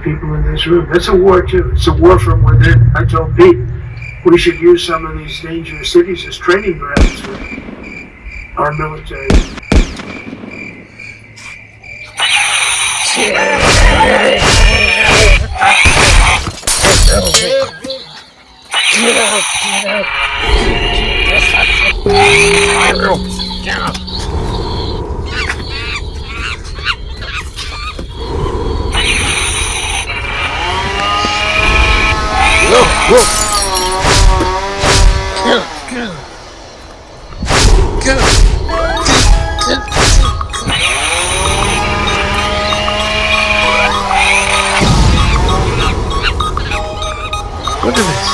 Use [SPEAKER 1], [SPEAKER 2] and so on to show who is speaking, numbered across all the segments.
[SPEAKER 1] people in this room. That's a war too. It's a war from within. I told Pete we should use some of these dangerous cities as training grounds for our military.
[SPEAKER 2] Look at this.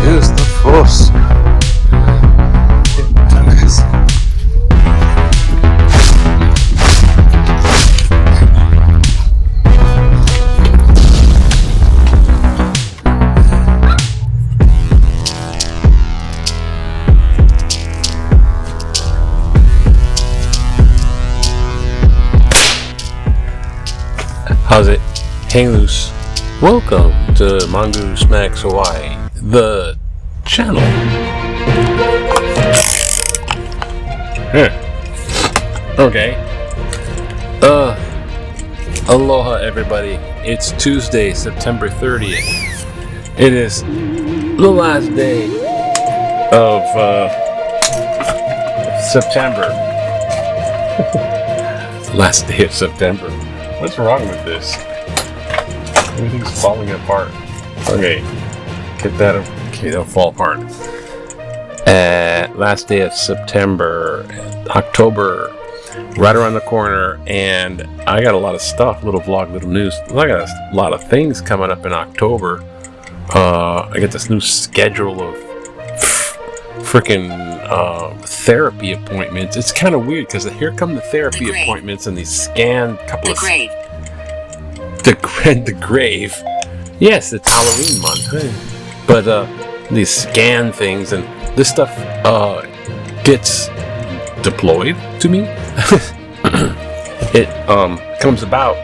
[SPEAKER 2] Here's the force. How's it? Hang loose. Welcome to Mongoose Max Hawaii, the channel. Okay. Aloha everybody. It's Tuesday, September 30th. It is the last day of September. Last day of September. What's wrong with this? Everything's falling apart. Okay, get that. Okay, they'll fall apart. Last day of September, October, right around the corner, and I got a lot of stuff. Little vlog, little news. I got a lot of things coming up in October. I get this new schedule of freaking therapy appointments. It's kind of weird because here come the therapy appointments and these scanned couple of the grave. Yes, it's Halloween month, but these scan things and this stuff gets deployed to me. It comes about,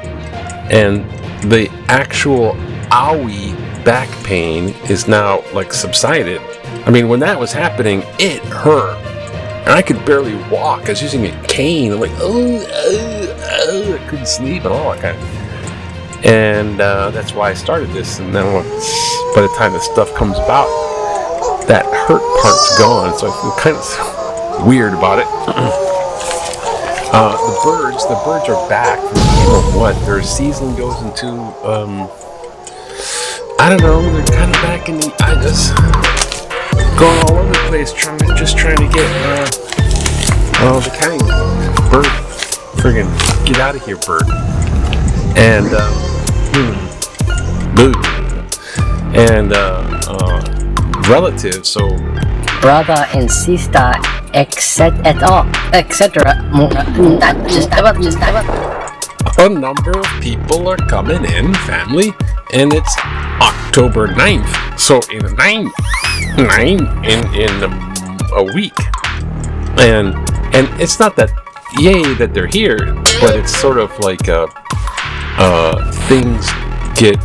[SPEAKER 2] and the actual owie back pain is now like subsided. I mean, when that was happening, it hurt, and I could barely walk. I was using a cane. I'm like, I couldn't sleep at all. And that's why I started this. And then by the time the stuff comes about, that hurt part's gone. So I feel kind of weird about it. The birds are back. Their season goes into, I don't know. They're kind of back in the. I just going all over the place, trying to get the kind bird, friggin' get out of here, bird. And relatives, so
[SPEAKER 3] brother and sister, etc.
[SPEAKER 2] A number of people are coming in, family, and it's October 9th. So in 9 in a week, and it's not that yay that they're here, but it's sort of like things get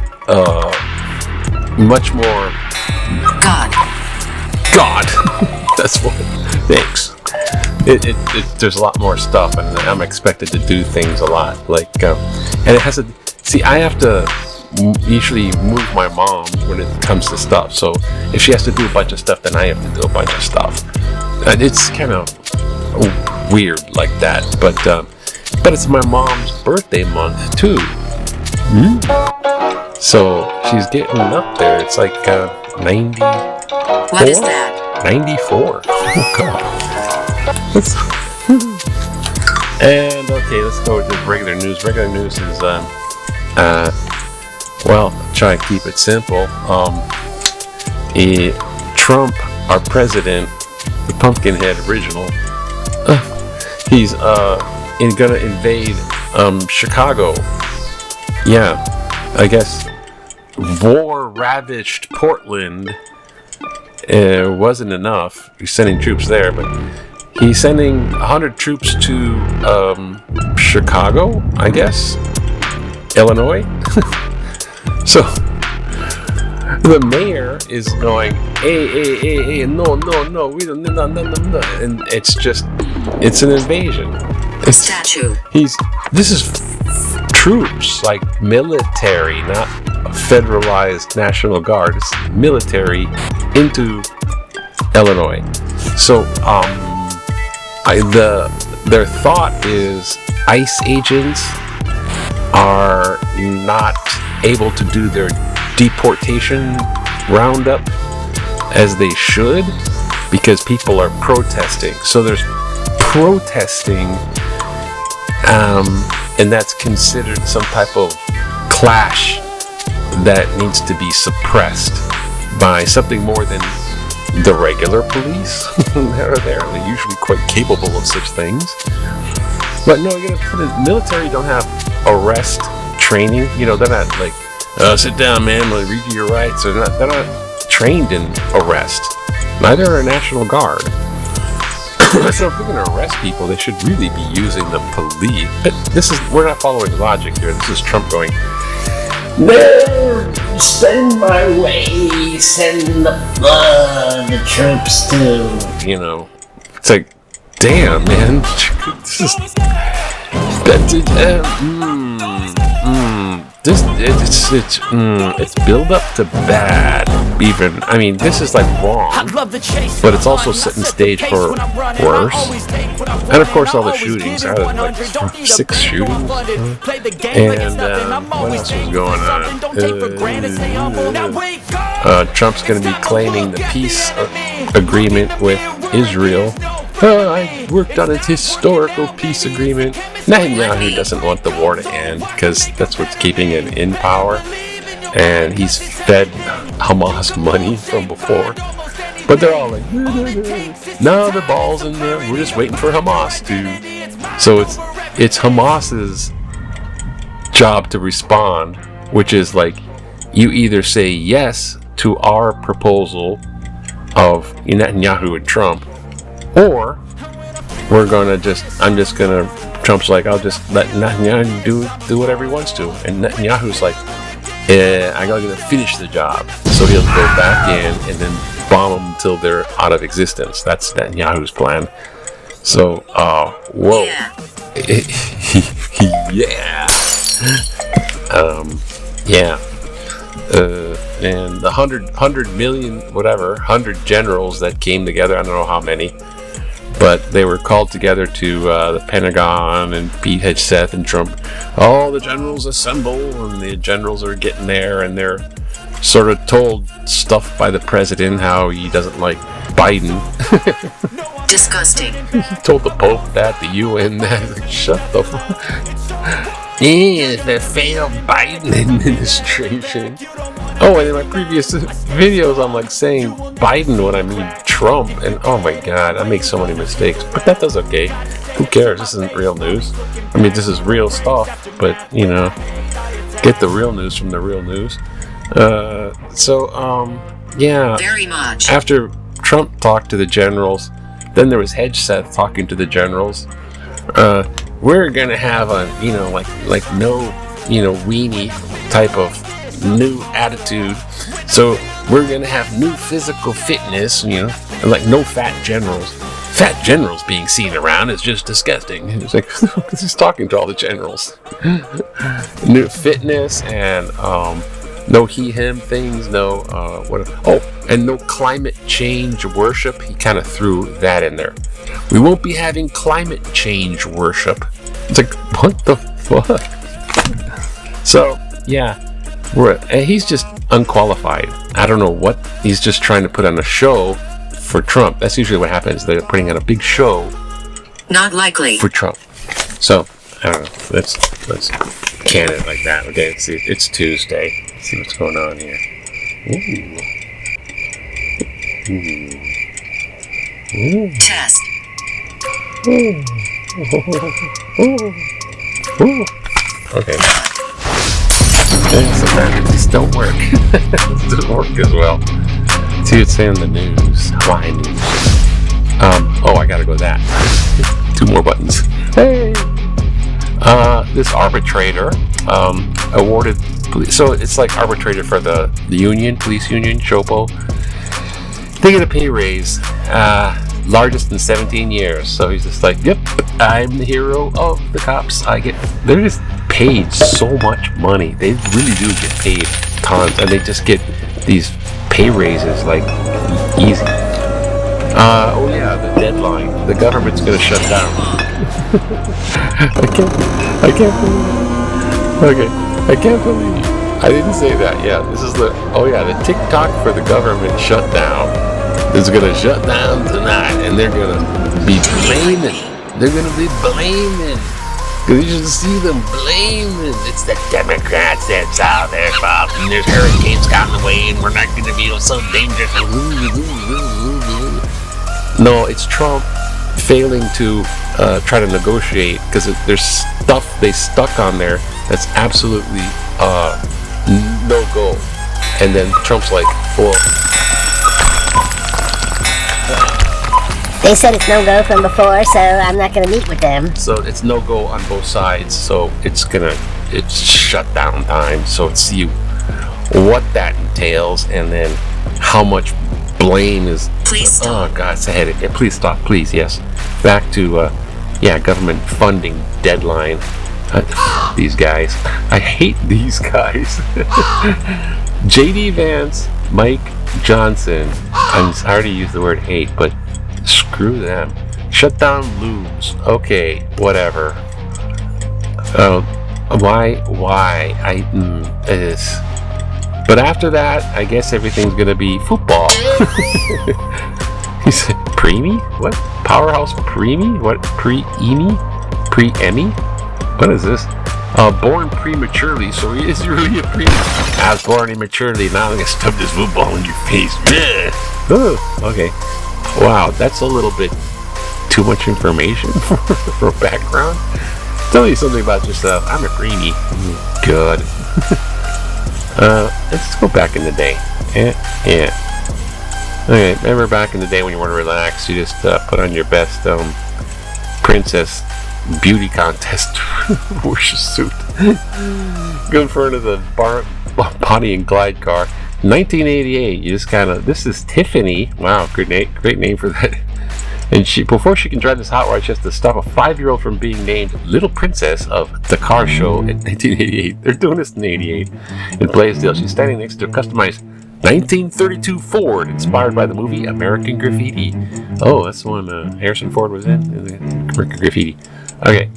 [SPEAKER 2] much more God. That's what. Thanks. There's a lot more stuff, and I'm expected to do things a lot. Like, and it has to. See, I have to usually move my mom when it comes to stuff. So if she has to do a bunch of stuff, then I have to do a bunch of stuff. And it's kind of weird like that. But it's my mom's birthday month too. So she's getting up there. It's like 94.
[SPEAKER 4] What is that?
[SPEAKER 2] 94. Oh God. And okay, let's go to regular news. Regular news is well, try and keep it simple. Trump, our president, the Pumpkinhead original, he's gonna invade Chicago. Yeah, I guess war-ravaged Portland wasn't enough. He's sending troops there, but he's sending 100 troops to Chicago, I guess, Illinois. So the mayor is going, hey, no, we don't, no, and it's an invasion.
[SPEAKER 4] Statue.
[SPEAKER 2] This is troops, like military, not federalized National Guard. It's military into Illinois. So, their thought is ICE agents are not able to do their deportation roundup as they should because people are protesting. So there's protesting, and that's considered some type of clash that needs to be suppressed by something more than the regular police. They're usually quite capable of such things. But no, the military don't have arrest training. They're not like, sit down, man, we'll read you your rights. They're not trained in arrest. Neither are National Guard. So if they're going to arrest people, they should really be using the police. But we're not following logic here. This is Trump going, no, send my way, send the troops to. It's like, damn, man. This is. It's build up to bad. Even, I mean, this is like wrong, but it's also setting stage for worse. And of course, all the shootings. Out of like 6 shootings. And what else was going on? Trump's going to be claiming the peace agreement with Israel. I worked on a historical peace agreement. Netanyahu doesn't want the war to end because that's what's keeping him in power. And he's fed Hamas money from before. But they're all like, no, the ball's in there. We're just waiting for Hamas to. So it's Hamas's job to respond, which is like, you either say yes to our proposal of Netanyahu and Trump, or Trump's like, I'll just let Netanyahu do whatever he wants to. And Netanyahu's like, I'm going to finish the job. So he'll go back in and then bomb them until they're out of existence. That's Netanyahu's plan. So, whoa. Yeah. Yeah. And the 100 million, whatever, 100 generals that came together, I don't know how many, but they were called together to the Pentagon, and Pete Hegsloth and Trump. All the generals assemble, and the generals are getting there, and they're sort of told stuff by the president, how he doesn't like Biden.
[SPEAKER 4] Disgusting.
[SPEAKER 2] He told the Pope that, the UN that. Like, shut the fuck. Yeah, the failed Biden administration. Oh, and in my previous videos, I'm like saying Biden when I mean Trump, and oh my god, I make so many mistakes. But that's okay. Who cares? This isn't real news. I mean, this is real stuff, but get the real news from the real news. Yeah. Very much. After Trump talked to the generals, then there was Hegsloth talking to the generals. We're gonna have a like no weenie type of new attitude. So we're gonna have new physical fitness, and like no fat generals. Fat generals being seen around is just disgusting. It's like he's talking to all the generals. New fitness and no he/him things. No and no climate change worship. He kind of threw that in there. We won't be having climate change worship. It's like, what the fuck? So, yeah, He's just unqualified. I don't know what. He's just trying to put on a show for Trump. That's usually what happens. They're putting on a big show.
[SPEAKER 4] Not likely.
[SPEAKER 2] For Trump. So, I don't know. Let's can it like that. Okay, let's see. It's Tuesday. Let's see what's going on here. Ooh.
[SPEAKER 4] Test.
[SPEAKER 2] Ooh. Okay. Sometimes it just don't work. It doesn't work as well. See, it's saying the news. Hawaii news. Oh, I gotta go that. 2 more buttons. Hey! This arbitrator awarded police. So it's like arbitrator for the union, police union, Chopo. They get a pay raise, largest in 17 years. So he's just like, yep, I'm the hero of the cops. They're just paid so much money. They really do get paid tons, and they just get these pay raises like easy. Oh yeah, the deadline. The government's gonna shut down. I can't believe it. Okay, I can't believe it. I didn't say that. Yeah, this is the TikTok for the government shutdown is gonna shut down tonight, and they're gonna be blaming. They're gonna be blaming. Cause you should see them blaming. It's the Democrats. That's all their fault. And there's hurricanes got in the way, and we're not gonna be so dangerous. No, it's Trump failing to try to negotiate because there's stuff they stuck on there that's absolutely no go. And then Trump's like, well,
[SPEAKER 3] They said it's no go from before, so I'm not gonna meet with them.
[SPEAKER 2] So it's no go on both sides. So it's shut down time. So it's what that entails, and then how much blame is.
[SPEAKER 4] Please stop.
[SPEAKER 2] Oh God, it's a headache. Yeah, please stop, please. Yes, back to government funding deadline. These guys, I hate these guys. J.D. Vance, Mike Johnson. I'm sorry to use the word hate, but screw them. Shut down looms. Okay, whatever. Why? It is. But after that, I guess everything's gonna be football. He said, preemie? What? Powerhouse preemie? What? Pre-Emmy? Pre-Emmy? What is this? Born prematurely, so he is really a preemie. I was born immaturely, now I'm gonna stuff this football in your face. Okay. Wow, that's a little bit too much information for background. Tell you something about yourself. I'm a preemie. Good. Let's go back in the day. Yeah. Okay, remember back in the day when you want to relax, you just put on your best princess beauty contest worship suit. Go in front of the Bonnie and Clyde car. 1988, you just kind of, this is Tiffany. Wow, great name for that. And before she can drive this hot rod, she has to stop a 5-year-old from being named Little Princess of the Car Show in 1988. They're doing this in 88 in Blaisdell. She's standing next to a customized 1932 Ford inspired by the movie American Graffiti. Oh, that's the one Harrison Ford was in American Graffiti. Okay.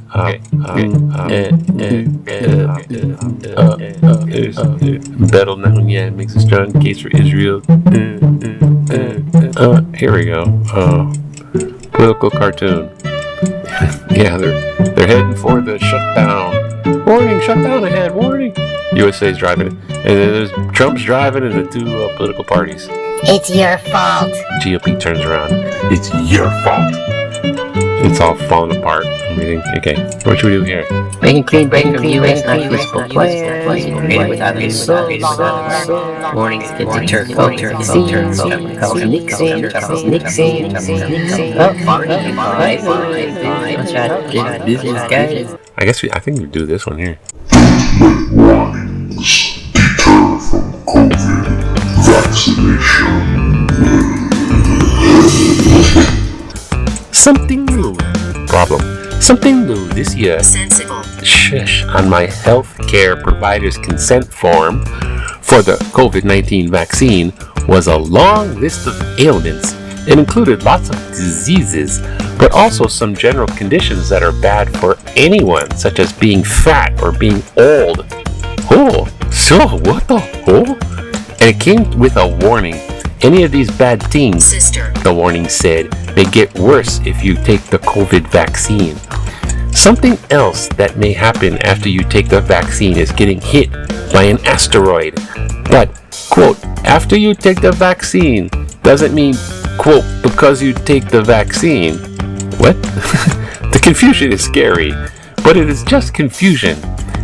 [SPEAKER 2] Battle Nahunya makes a strong case for Israel. Here we go. Political cartoon. Yeah, they're heading for the shutdown. Warning, shutdown ahead, warning. USA's driving it. And then there's Trump's driving and the 2 political parties.
[SPEAKER 3] It's your fault.
[SPEAKER 2] GOP turns around. It's your fault. It's all falling apart. Everything. Okay, what should we do here?
[SPEAKER 5] Breaking clean from U.S. non-useful players. Created with others. Warnings get to Turkey. Nixon. Business guys.
[SPEAKER 2] I think we do this one here.
[SPEAKER 6] Warnings. Deter from COVID vaccination.
[SPEAKER 2] Something new. Problem. Something new this year.
[SPEAKER 4] Sensible.
[SPEAKER 2] Shush. On my healthcare provider's consent form for the COVID-19 vaccine was a long list of ailments. It included lots of diseases, but also some general conditions that are bad for anyone, such as being fat or being old. Oh, So, what the hell? And it came with a warning. Any of these bad things,
[SPEAKER 4] Sister.
[SPEAKER 2] the warning said, may get worse if you take the COVID vaccine. Something else that may happen after you take the vaccine is getting hit by an asteroid. But, quote, after you take the vaccine doesn't mean, quote, because you take the vaccine. What? The confusion is scary, but it is just confusion.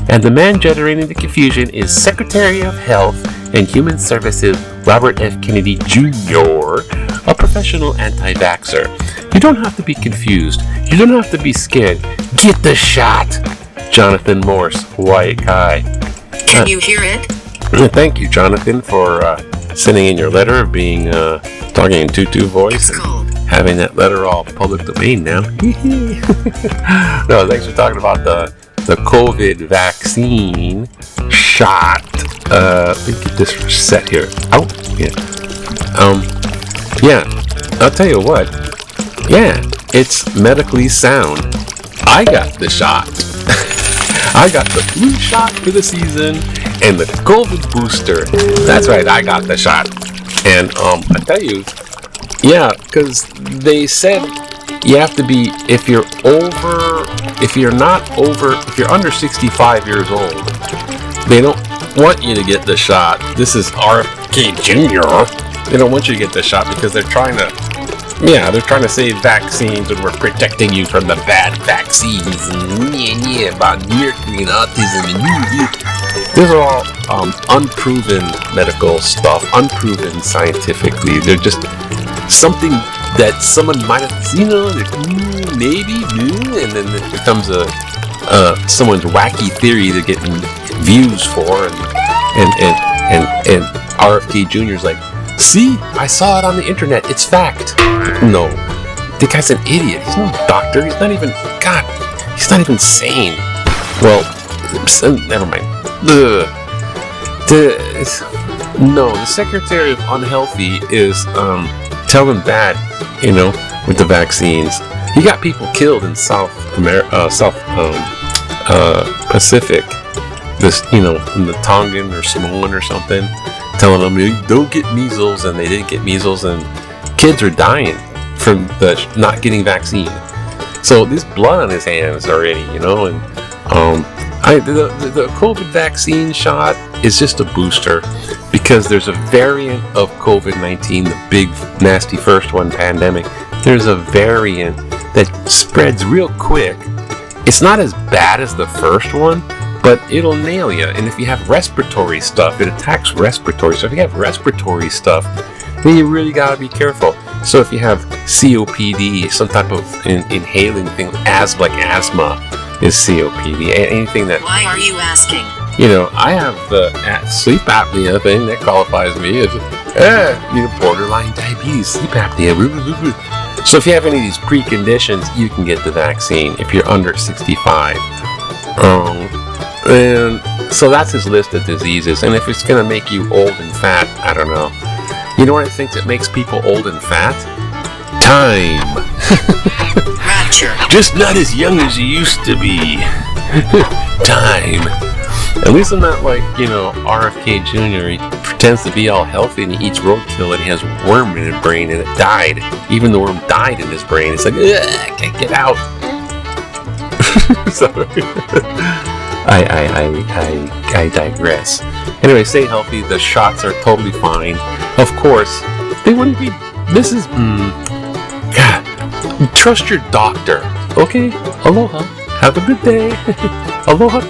[SPEAKER 2] And the man generating the confusion is Secretary of Health and Human Services Robert F. Kennedy Jr., a professional anti-vaxxer. You don't have to be confused. You don't have to be scared. Get the shot. Jonathan Morse, white guy.
[SPEAKER 4] Can you hear it?
[SPEAKER 2] Thank you, Jonathan, for sending in your letter, being talking in tutu voice,
[SPEAKER 4] It's cold.
[SPEAKER 2] and having that letter all public domain now. No, thanks for talking about the COVID vaccine shot. Let me get this set here. Oh, yeah. Yeah, I'll tell you what. Yeah, it's medically sound. I got the shot. I got the flu shot for the season and the COVID booster. That's right, I got the shot. And I tell you, yeah, because they said you have to be, if you're under 65 years old, they don't want you to get the shot. This is RFK Jr. They don't want you to get the shot because they're trying to save vaccines, and we're protecting you from the bad vaccines, and about mercury and autism, and these are all unproven medical stuff, unproven scientifically. They're just something that someone might have, maybe, and then it becomes someone's wacky theory they're getting views for, and RFK Jr.'s like, see, I saw it on the internet, it's fact. No, the guy's an idiot. He's no doctor. He's not even, God, he's not even sane. Well, never mind. The Secretary of Unhealthy is telling bad, with the vaccines. He got people killed in South Pacific. This, in the Tongan or Samoan or something, telling them don't get measles, and they didn't get measles, and kids are dying from the not getting vaccine. So there's blood on his hands already, and the COVID vaccine shot is just a booster because there's a variant of COVID-19, the big nasty first one, pandemic. There's a variant that spreads real quick. It's not as bad as the first one, but it'll nail you. And if you have respiratory stuff, it attacks respiratory. So if you have respiratory stuff, then you really gotta be careful. So if you have COPD, some type of inhaling thing, like asthma is COPD. Anything that...
[SPEAKER 4] Why are you asking?
[SPEAKER 2] I have the sleep apnea thing that qualifies me as borderline diabetes, sleep apnea. So if you have any of these preconditions, you can get the vaccine if you're under 65. And so that's his list of diseases. And if it's going to make you old and fat, I don't know. You know what I think that makes people old and fat? Time.
[SPEAKER 4] Rapture.
[SPEAKER 2] Just not as young as you used to be. Time. At least I'm not like, RFK Jr. He pretends to be all healthy and he eats roadkill and he has a worm in his brain and it died. Even the worm died in his brain. It's like, I can't get out. Sorry. I digress. Anyway, stay healthy. The shots are totally fine. Of course, they wouldn't be. This is. God, trust your doctor. Okay? Aloha. Have a good day. Aloha.